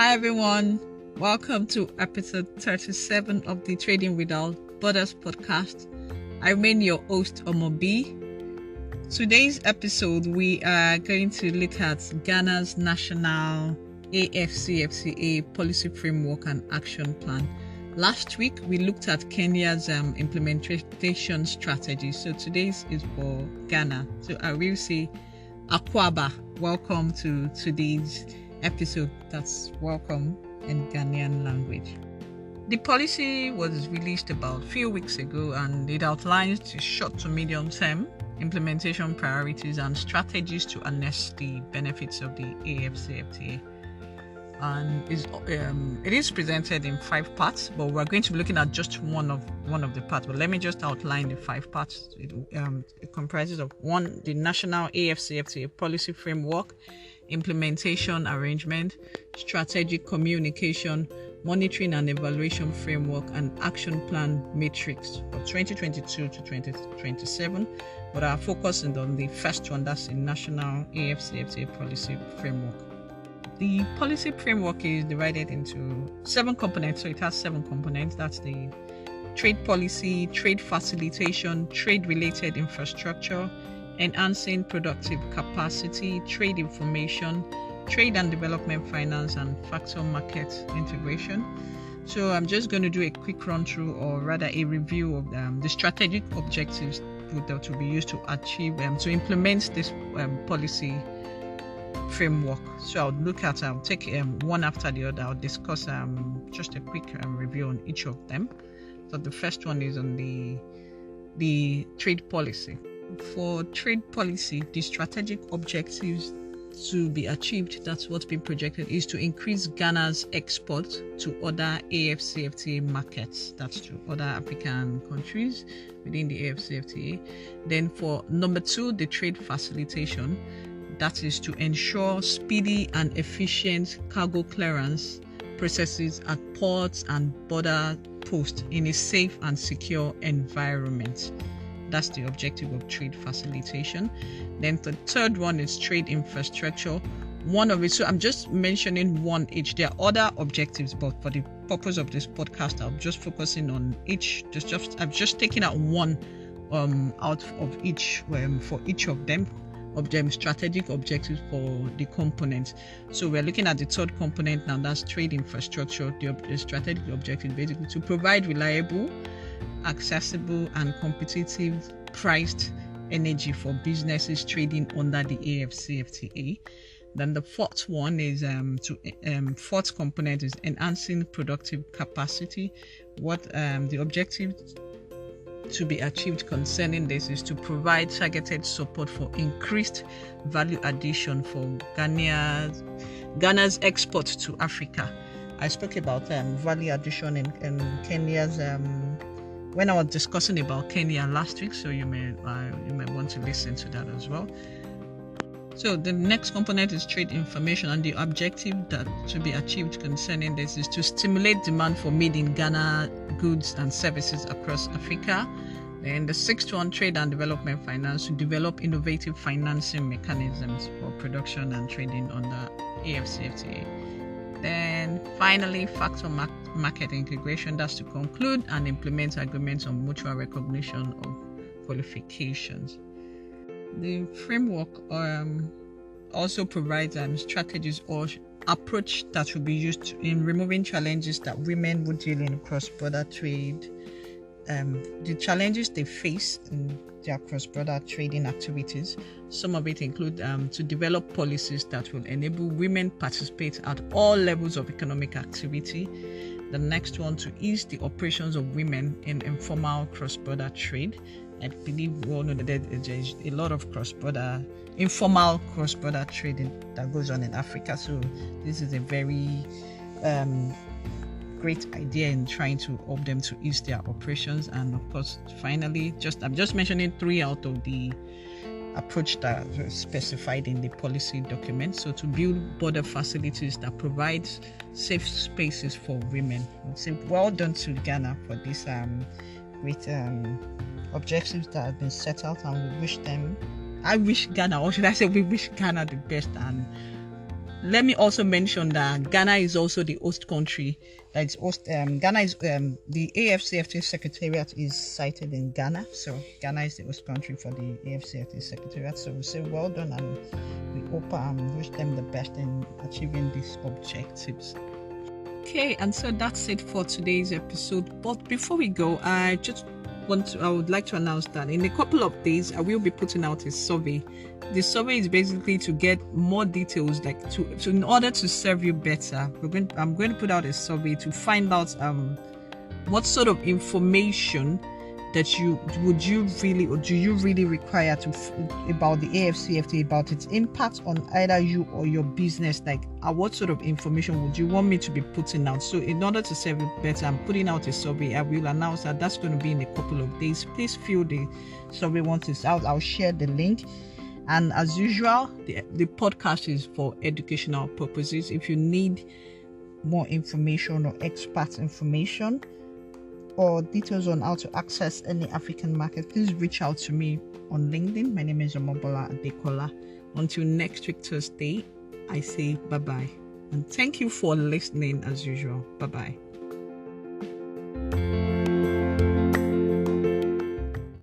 Hi everyone, welcome to episode 37 of the Trading Without Borders podcast. I remain your host, Omobi. Today's episode, we are going to look at Ghana's national AfCFTA policy framework and action plan. Last week, we looked at Kenya's implementation strategy. So today's is for Ghana. So I will say, Akwaba, welcome to today's episode. That's welcome in Ghanaian language. The policy was released about a few weeks ago and it outlines the short to medium term implementation priorities and strategies to harness the benefits of the AfCFTA. And it is presented in 5 parts, but we're going to be looking at just one of the parts. But let me just outline the 5 parts. It comprises of 1, the national AfCFTA policy framework, implementation arrangement, strategic communication, monitoring and evaluation framework, and action plan matrix for 2022 to 2027. But our focus is on the first one, that's the national AfCFTA policy framework. The policy framework is divided into 7 components. So it has 7 components. That's the trade policy, trade facilitation, trade-related infrastructure, enhancing productive capacity, trade information, trade and development finance, and factor market integration. So I'm just going to do a quick run through, or rather a review of the strategic objectives that will be used to achieve to implement this policy framework. So I'll take one after the other. I'll discuss just a quick review on each of them. So the first one is on the trade policy. For trade policy, the strategic objectives to be achieved, that's what's been projected, is to increase Ghana's export to other AfCFTA markets, that's to other African countries within the AfCFTA. Then for number 2, the trade facilitation, that is to ensure speedy and efficient cargo clearance processes at ports and border posts in a safe and secure environment. That's the objective of trade facilitation. Then the third one is trade infrastructure. One of it, so I'm just mentioning one each. There are other objectives, but for the purpose of this podcast, I'm just focusing on each. I've just taken out one out of each for each of them strategic objectives for the components. So we're looking at the third component now, that's trade infrastructure. The strategic objective basically to provide reliable, accessible, and competitive priced energy for businesses trading under the AfCFTA. Then the fourth one is fourth component is enhancing productive capacity. What the objective to be achieved concerning this is to provide targeted support for increased value addition for Ghana's export to Africa. I spoke about value addition in Kenya's when I was discussing about Kenya last week, so you may want to listen to that as well. So the next component is trade information, and the objective that to be achieved concerning this is to stimulate demand for made in Ghana goods and services across Africa. Then the sixth one, trade and development finance, to develop innovative financing mechanisms for production and trading under AfCFTA. Then finally, factor market integration, that's to conclude and implement agreements on mutual recognition of qualifications. The framework also provides strategies or approach that will be used in removing challenges that women would deal in cross-border trade. The challenges they face in their cross-border trading activities. Some of it include to develop policies that will enable women participate at all levels of economic activity. The next one, to ease the operations of women in informal cross-border trade. I believe we all know that there's a lot of informal cross-border trading that goes on in Africa. So this is a very great idea in trying to help them to ease their operations. And of course, finally, I'm just mentioning 3 out of the approach that was specified in the policy document. So to build border facilities that provide safe spaces for women. So well done to Ghana for this great objectives that have been set out, and we wish Ghana the best, and Let me also mention that Ghana is also the host country. That's host. Ghana is the AfCFTA Secretariat is sited in Ghana, so Ghana is the host country for the AfCFTA Secretariat. So we say well done, and we hope wish them the best in achieving these objectives. Okay, and so that's it for today's episode. But before we go, I would like to announce that in a couple of days I will be putting out a survey. The survey is basically to get more details, like to in order to serve you better. I'm going to put out a survey to find out what sort of information that do you really require about the AfCFTA, about its impact on either you or your business. Like what sort of information would you want me to be putting out? So in order to serve you better, I'm putting out a survey. I will announce that that's going to be in a couple of days. Please fill the survey once it's out. I'll share the link. And as usual, the podcast is for educational purposes. If you need more information or expert information or details on how to access any African market, please reach out to me on LinkedIn. My name is Omobola Adekola. Until next week, Thursday, I say bye-bye. And thank you for listening as usual. Bye-bye.